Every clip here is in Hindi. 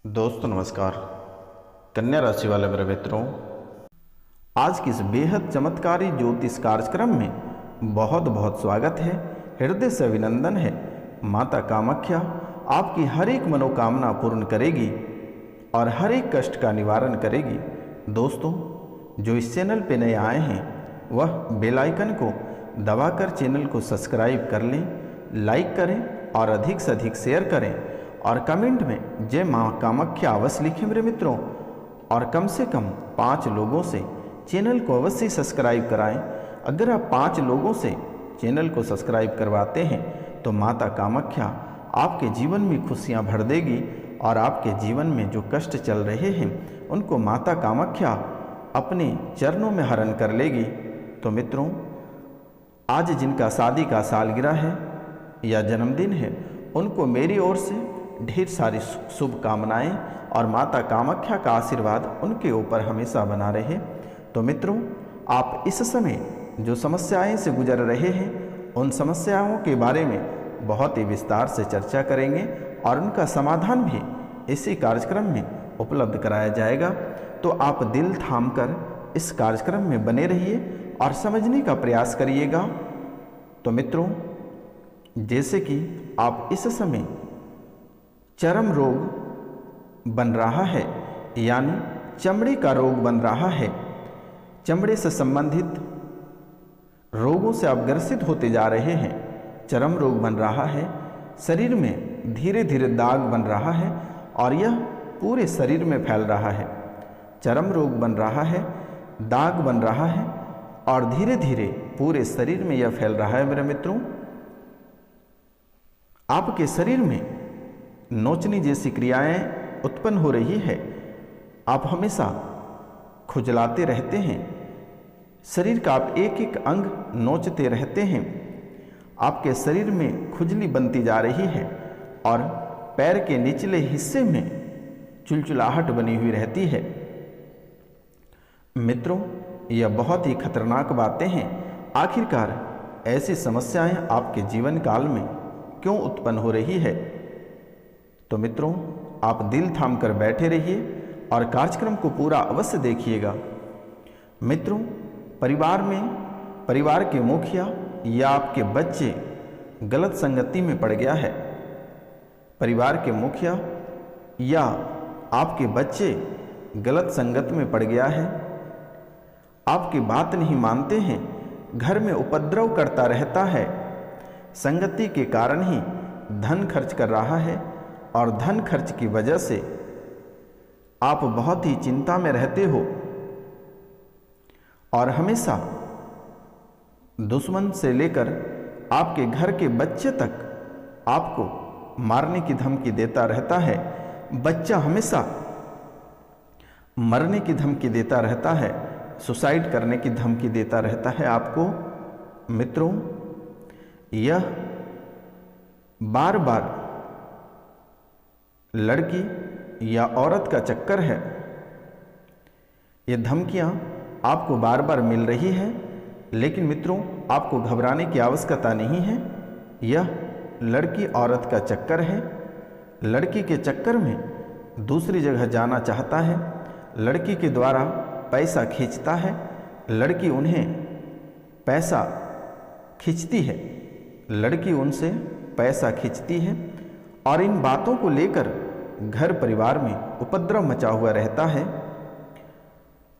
दोस्तों नमस्कार। कन्या राशि वाले मेरे मित्रों, आज की इस बेहद चमत्कारी ज्योतिष कार्यक्रम में बहुत बहुत स्वागत है। हृदय से अभिनंदन है। माता कामाख्या आपकी हर एक मनोकामना पूर्ण करेगी और हर एक कष्ट का निवारण करेगी। दोस्तों, जो इस चैनल पे नए आए हैं वह बेल आइकन को दबाकर चैनल को सब्सक्राइब कर लें, लाइक करें और अधिक से अधिक शेयर करें और कमेंट में जय मां कामाख्या अवश्य लिखें मेरे मित्रों। और कम से कम 5 लोगों से चैनल को अवश्य सब्सक्राइब कराएं। अगर आप 5 लोगों से चैनल को सब्सक्राइब करवाते हैं तो माता कामाख्या आपके जीवन में खुशियां भर देगी और आपके जीवन में जो कष्ट चल रहे हैं उनको माता कामाख्या अपने चरणों में हरण कर लेगी। तो मित्रों, आज जिनका शादी का सालगिरह है या जन्मदिन है उनको मेरी ओर से ढेर सारी शुभकामनाएं और माता कामाख्या का आशीर्वाद उनके ऊपर हमेशा बना रहे। तो मित्रों, आप इस समय जो समस्याएं से गुजर रहे हैं उन समस्याओं के बारे में बहुत ही विस्तार से चर्चा करेंगे और उनका समाधान भी इसी कार्यक्रम में उपलब्ध कराया जाएगा। तो आप दिल थाम कर इस कार्यक्रम में बने रहिए और समझने का प्रयास करिएगा। तो मित्रों, जैसे कि आप इस समय चर्म रोग बन रहा है यानी चमड़ी का रोग बन रहा है, चमड़े से संबंधित रोगों से आप ग्रसित होते जा रहे हैं, चर्म रोग बन रहा है, शरीर में धीरे धीरे दाग बन रहा है और यह पूरे शरीर में फैल रहा है। चर्म रोग बन रहा है, दाग बन रहा है और धीरे धीरे पूरे शरीर में यह फैल रहा है। मेरे मित्रों, आपके शरीर में नोचनी जैसी क्रियाएं उत्पन्न हो रही है। आप हमेशा खुजलाते रहते हैं, शरीर का आप एक एक अंग नोचते रहते हैं, आपके शरीर में खुजली बनती जा रही है और पैर के निचले हिस्से में चुलचुलाहट बनी हुई रहती है। मित्रों, यह बहुत ही खतरनाक बातें हैं। आखिरकार ऐसी समस्याएं आपके जीवन काल में क्यों उत्पन्न हो रही है? तो मित्रों, आप दिल थाम कर बैठे रहिए और कार्यक्रम को पूरा अवश्य देखिएगा। मित्रों, परिवार के मुखिया या आपके बच्चे गलत संगति में पड़ गया है, परिवार के मुखिया या आपके बच्चे गलत संगत में पड़ गया है, आपकी बात नहीं मानते हैं, घर में उपद्रव करता रहता है, संगति के कारण ही धन खर्च कर रहा है और धन खर्च की वजह से आप बहुत ही चिंता में रहते हो और हमेशा दुश्मन से लेकर आपके घर के बच्चे तक आपको मारने की धमकी देता रहता है। बच्चा हमेशा मरने की धमकी देता रहता है, सुसाइड करने की धमकी देता रहता है आपको। मित्रों, यह बार बार लड़की या औरत का चक्कर है। ये धमकियां आपको बार बार मिल रही है, लेकिन मित्रों आपको घबराने की आवश्यकता नहीं है। यह लड़की औरत का चक्कर है। लड़की के चक्कर में दूसरी जगह जाना चाहता है, लड़की के द्वारा पैसा खींचता है, लड़की उन्हें पैसा खींचती है, लड़की उनसे पैसा खींचती है और इन बातों को लेकर घर परिवार में उपद्रव मचा हुआ रहता है।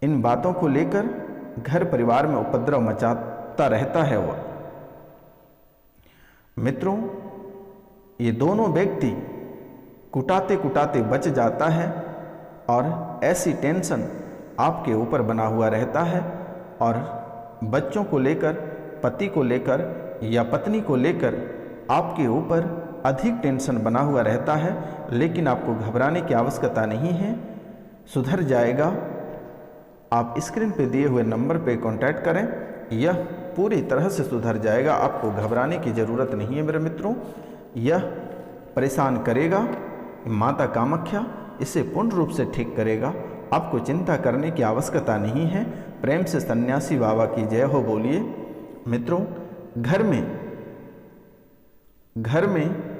इन बातों को लेकर घर परिवार में उपद्रव मचाता रहता है वह। मित्रों, ये दोनों व्यक्ति कुटाते कुटाते बच जाता है और ऐसी टेंशन आपके ऊपर बना हुआ रहता है और बच्चों को लेकर, पति को लेकर या पत्नी को लेकर आपके ऊपर अधिक टेंशन बना हुआ रहता है। लेकिन आपको घबराने की आवश्यकता नहीं है, सुधर जाएगा। आप स्क्रीन पे दिए हुए नंबर पे कांटेक्ट करें, यह पूरी तरह से सुधर जाएगा। आपको घबराने की ज़रूरत नहीं है मेरे मित्रों। यह परेशान करेगा, माता कामाख्या इसे पूर्ण रूप से ठीक करेगा। आपको चिंता करने की आवश्यकता नहीं है। प्रेम से सन्यासी बाबा की जय हो बोलिए। मित्रों, घर में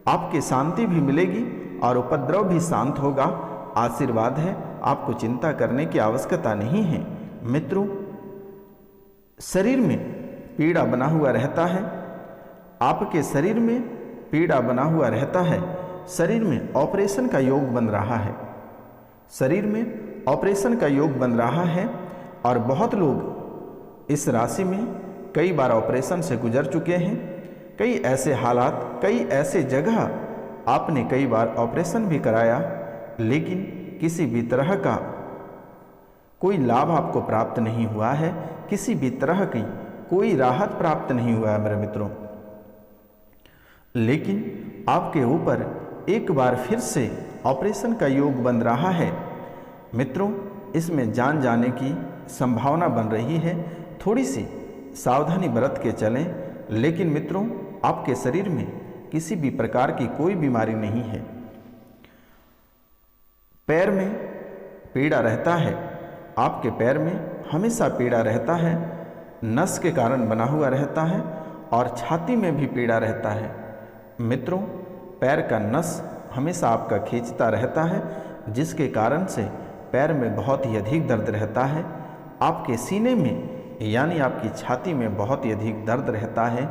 आपके शांति भी मिलेगी और उपद्रव भी शांत होगा। आशीर्वाद है, आपको चिंता करने की आवश्यकता नहीं है। मित्रों, शरीर में पीड़ा बना हुआ रहता है, आपके शरीर में पीड़ा बना हुआ रहता है। शरीर में ऑपरेशन का योग बन रहा है, शरीर में ऑपरेशन का योग बन रहा है। और बहुत लोग इस राशि में कई बार ऑपरेशन से गुजर चुके हैं। कई ऐसे हालात, कई ऐसे जगह आपने कई बार ऑपरेशन भी कराया, लेकिन किसी भी तरह का कोई लाभ आपको प्राप्त नहीं हुआ है, किसी भी तरह की कोई राहत प्राप्त नहीं हुआ है मेरे मित्रों। लेकिन आपके ऊपर एक बार फिर से ऑपरेशन का योग बन रहा है। मित्रों, इसमें जान जाने की संभावना बन रही है। थोड़ी सी सावधानी बरत के चलें। लेकिन मित्रों, आपके शरीर में किसी भी प्रकार की कोई बीमारी नहीं है। पैर में पीड़ा रहता है, आपके पैर में हमेशा पीड़ा रहता है, नस के कारण बना हुआ रहता है और छाती में भी पीड़ा रहता है। मित्रों, पैर का नस हमेशा आपका खींचता रहता है, जिसके कारण से पैर में बहुत ही अधिक दर्द रहता है। आपके सीने में यानी आपकी छाती में बहुत ही अधिक दर्द रहता है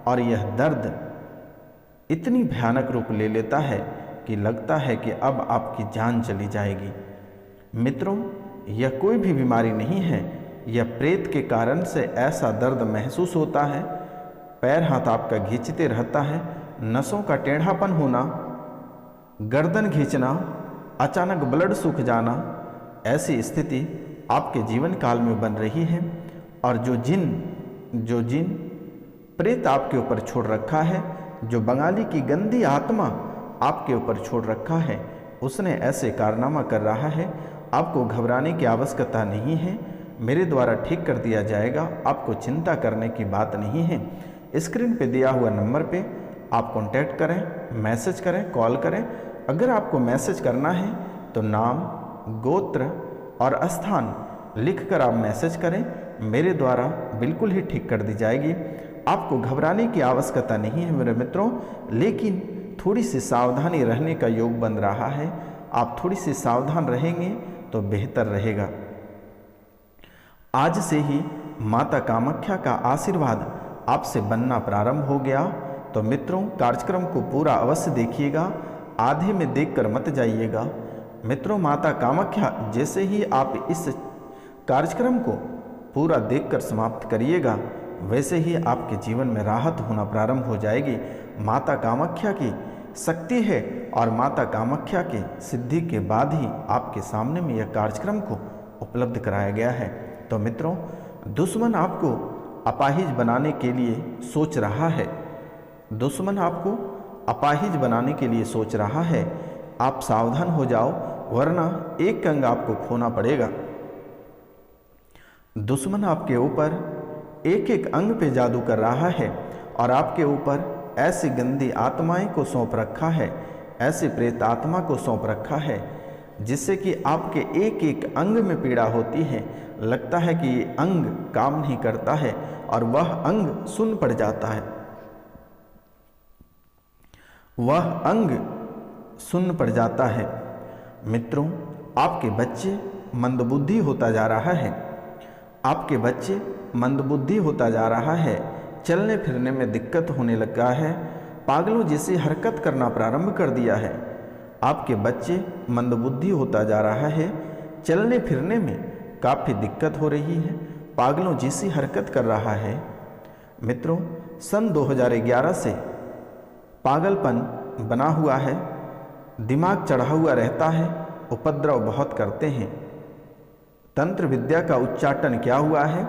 और यह दर्द इतनी भयानक रूप ले लेता है कि लगता है कि अब आपकी जान चली जाएगी। मित्रों, यह कोई भी बीमारी नहीं है, यह प्रेत के कारण से ऐसा दर्द महसूस होता है। पैर हाथ आपका खींचते रहता है, नसों का टेढ़ापन होना, गर्दन खींचना, अचानक ब्लड सूख जाना, ऐसी स्थिति आपके जीवन काल में बन रही है। और जो जिन प्रेत आपके ऊपर छोड़ रखा है, जो बंगाली की गंदी आत्मा आपके ऊपर छोड़ रखा है, उसने ऐसे कारनामा कर रहा है। आपको घबराने की आवश्यकता नहीं है, मेरे द्वारा ठीक कर दिया जाएगा, आपको चिंता करने की बात नहीं है। स्क्रीन पे दिया हुआ नंबर पे आप कांटेक्ट करें, मैसेज करें, कॉल करें। अगर आपको मैसेज करना है तो नाम, गोत्र और स्थान लिखकर आप मैसेज करें, मेरे द्वारा बिल्कुल ही ठीक कर दी जाएगी। आपको घबराने की आवश्यकता नहीं है मेरे मित्रों, लेकिन थोड़ी सी सावधानी रहने का योग बन रहा है। आप थोड़ी सी सावधान रहेंगे तो बेहतर रहेगा। आज से ही माता कामाख्या का आशीर्वाद आपसे बनना प्रारंभ हो गया। तो मित्रों, कार्यक्रम को पूरा अवश्य देखिएगा, आधे में देखकर मत जाइएगा। मित्रों, माता कामाख्या जैसे ही आप इस कार्यक्रम को पूरा देखकर समाप्त करिएगा, वैसे ही आपके जीवन में राहत होना प्रारंभ हो जाएगी। माता कामाख्या की शक्ति है और माता कामाख्या के सिद्धि के बाद ही आपके सामने में यह कार्यक्रम को उपलब्ध कराया गया है। तो मित्रों, दुश्मन आपको अपाहिज बनाने के लिए सोच रहा है, दुश्मन आपको अपाहिज बनाने के लिए सोच रहा है। आप सावधान हो जाओ, वरना एक अंग आपको खोना पड़ेगा। दुश्मन आपके ऊपर एक एक अंग पे जादू कर रहा है और आपके ऊपर ऐसी गंदी आत्माएं को सौंप रखा है, ऐसी प्रेत आत्मा को सौंप रखा है, जिससे कि आपके एक एक अंग में पीड़ा होती है। लगता है कि ये अंग काम नहीं करता है और वह अंग सुन्न पड़ जाता है, वह अंग सुन्न पड़ जाता है। मित्रों, आपके बच्चे मंदबुद्धि होता जा रहा है, आपके बच्चे मंदबुद्धि होता जा रहा है, चलने फिरने में दिक्कत होने लगा है, पागलों जैसी हरकत करना प्रारंभ कर दिया है। आपके बच्चे मंदबुद्धि होता जा रहा है, चलने फिरने में काफ़ी दिक्कत हो रही है, पागलों जैसी हरकत कर रहा है। मित्रों, सन 2011 से पागलपन बना हुआ है, दिमाग चढ़ा हुआ रहता है, उपद्रव बहुत करते हैं। तंत्र विद्या का उच्चाटन क्या हुआ है,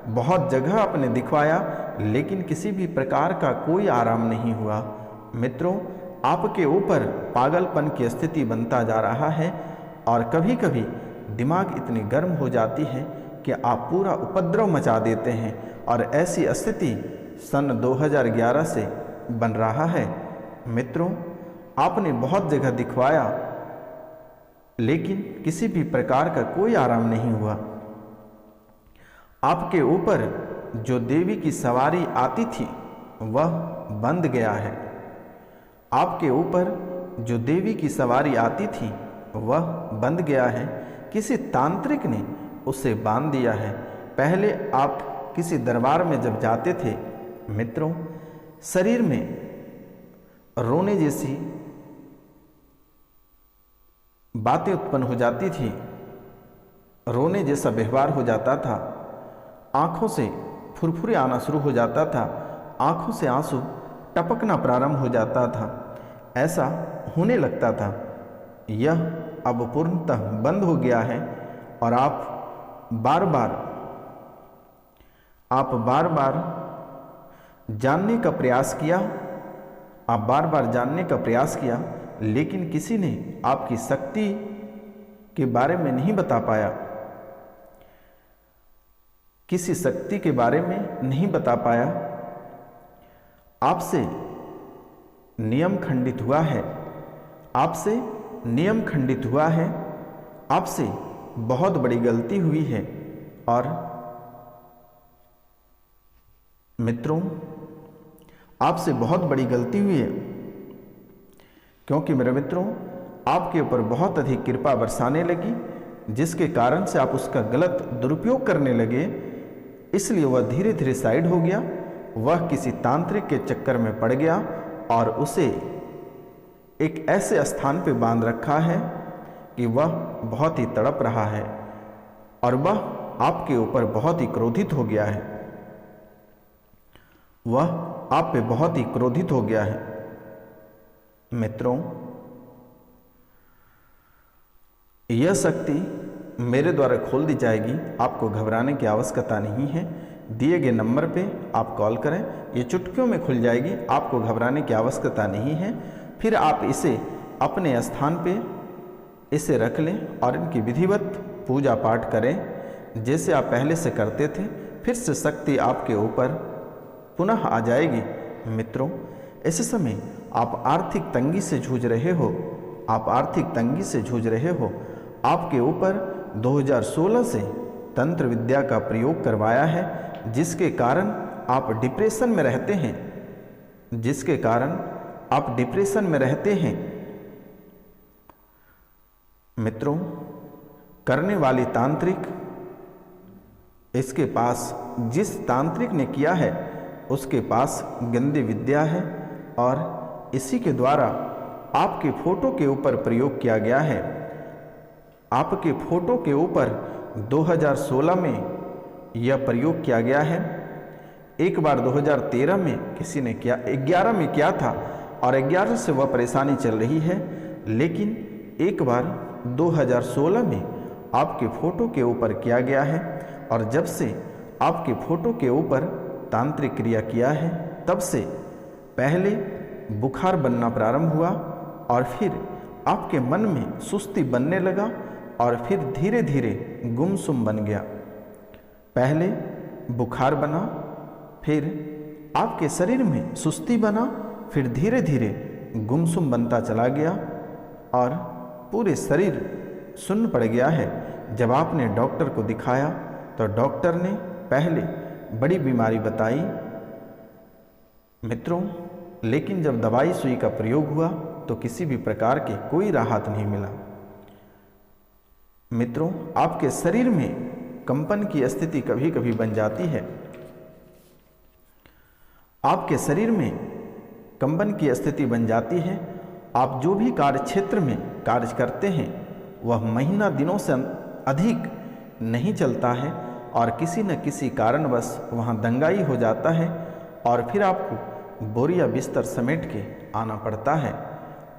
बहुत जगह आपने दिखवाया, लेकिन किसी भी प्रकार का कोई आराम नहीं हुआ। मित्रों, आपके ऊपर पागलपन की स्थिति बनता जा रहा है और कभी कभी दिमाग इतनी गर्म हो जाती है कि आप पूरा उपद्रव मचा देते हैं और ऐसी स्थिति सन 2011 से बन रहा है। मित्रों, आपने बहुत जगह दिखवाया, लेकिन किसी भी प्रकार का कोई आराम नहीं हुआ। आपके ऊपर जो देवी की सवारी आती थी वह बंद गया है। आपके ऊपर जो देवी की सवारी आती थी वह बंध गया है, किसी तांत्रिक ने उसे बांध दिया है। पहले आप किसी दरबार में जब जाते थे मित्रों, शरीर में रोने जैसी बातें उत्पन्न हो जाती थी, रोने जैसा व्यवहार हो जाता था, आंखों से फुरफुरे आना शुरू हो जाता था, आंखों से आंसू टपकना प्रारंभ हो जाता था, ऐसा होने लगता था। यह अब पूर्णतः बंद हो गया है और आप बार बार जानने का प्रयास किया, आप बार बार जानने का प्रयास किया, लेकिन किसी ने आपकी शक्ति के बारे में नहीं बता पाया, किसी शक्ति के बारे में नहीं बता पाया। आपसे नियम खंडित हुआ है, आपसे नियम खंडित हुआ है, आपसे बहुत बड़ी गलती हुई है। और मित्रों, आपसे बहुत बड़ी गलती हुई है, क्योंकि मेरे मित्रों आपके ऊपर बहुत अधिक कृपा बरसाने लगी, जिसके कारण से आप उसका गलत दुरुपयोग करने लगे, इसलिए वह धीरे धीरे साइड हो गया। वह किसी तांत्रिक के चक्कर में पड़ गया और उसे एक ऐसे स्थान पे बांध रखा है कि वह बहुत ही तड़प रहा है और वह आपके ऊपर बहुत ही क्रोधित हो गया है, वह आप पे बहुत ही क्रोधित हो गया है। मित्रों, यह शक्ति मेरे द्वारा खोल दी जाएगी, आपको घबराने की आवश्यकता नहीं है। दिए गए नंबर पे आप कॉल करें, ये चुटकियों में खुल जाएगी, आपको घबराने की आवश्यकता नहीं है। फिर आप इसे अपने स्थान पे इसे रख लें और इनकी विधिवत पूजा पाठ करें जैसे आप पहले से करते थे। फिर से शक्ति आपके ऊपर पुनः आ जाएगी। मित्रों, इस समय आप आर्थिक तंगी से जूझ रहे हो, आप आर्थिक तंगी से जूझ रहे हो। आपके ऊपर 2016 से तंत्र विद्या का प्रयोग करवाया है, जिसके कारण आप डिप्रेशन में रहते हैं, जिसके कारण आप डिप्रेशन में रहते हैं। मित्रों, करने वाली तांत्रिक, इसके पास जिस तांत्रिक ने किया है उसके पास गंदी विद्या है और इसी के द्वारा आपके फोटो के ऊपर प्रयोग किया गया है। आपके फोटो के ऊपर 2016 में यह प्रयोग किया गया है। एक बार 2013 में किसी ने किया, 11 में किया था और 11 से वह परेशानी चल रही है, लेकिन एक बार 2016 में आपके फोटो के ऊपर किया गया है और जब से आपके फोटो के ऊपर तांत्रिक क्रिया किया है, तब से पहले बुखार बनना प्रारंभ हुआ और फिर आपके मन में सुस्ती बनने लगा और फिर धीरे धीरे गुमसुम बन गया। पहले बुखार बना, फिर आपके शरीर में सुस्ती बना, फिर धीरे धीरे गुमसुम बनता चला गया और पूरे शरीर सुन्न पड़ गया है। जब आपने डॉक्टर को दिखाया तो डॉक्टर ने पहले बड़ी बीमारी बताई मित्रों, लेकिन जब दवाई सुई का प्रयोग हुआ तो किसी भी प्रकार की कोई राहत नहीं मिला। मित्रों, आपके शरीर में कंपन की स्थिति कभी कभी बन जाती है, आपके शरीर में कंपन की स्थिति बन जाती है। आप जो भी कार्य क्षेत्र में कार्य करते हैं वह महीना दिनों से अधिक नहीं चलता है और किसी न किसी कारणवश वहाँ दंगाई हो जाता है और फिर आपको बोरिया बिस्तर समेट के आना पड़ता है।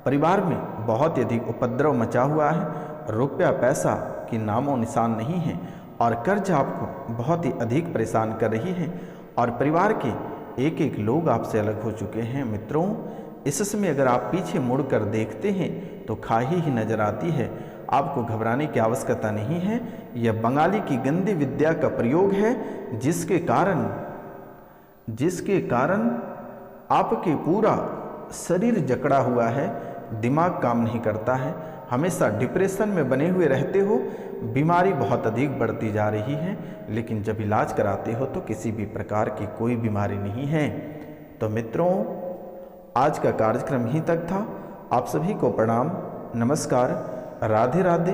परिवार में बहुत ही अधिक उपद्रव मचा हुआ है, रुपया पैसा की नामो निशान नहीं है और कर्ज आपको बहुत ही अधिक परेशान कर रही है और परिवार के एक एक लोग आपसे अलग हो चुके हैं। मित्रों, इस समय अगर आप पीछे मुड़कर देखते हैं तो खाही ही नजर आती है। आपको घबराने की आवश्यकता नहीं है। यह बंगाली की गंदी विद्या का प्रयोग है, जिसके कारण आपके पूरा शरीर जकड़ा हुआ है, दिमाग काम नहीं करता है, हमेशा डिप्रेशन में बने हुए रहते हो, बीमारी बहुत अधिक बढ़ती जा रही है, लेकिन जब इलाज कराते हो तो किसी भी प्रकार की कोई बीमारी नहीं है। तो मित्रों, आज का कार्यक्रम यहीं तक था। आप सभी को प्रणाम, नमस्कार, राधे राधे।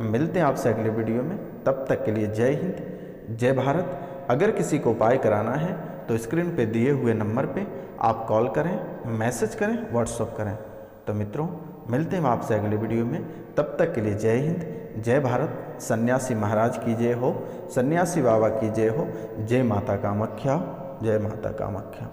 मिलते हैं आपसे अगले वीडियो में, तब तक के लिए जय हिंद, जय भारत। अगर किसी को उपाय कराना है तो स्क्रीन पे दिए हुए नंबर पे आप कॉल करें, मैसेज करें, व्हाट्सअप करें। तो मित्रों, मिलते हैं आपसे अगले वीडियो में, तब तक के लिए जय हिंद, जय भारत। सन्यासी महाराज की जय हो, सन्यासी बाबा की जय हो। जय माता कामाख्या, जय माता कामाख्या।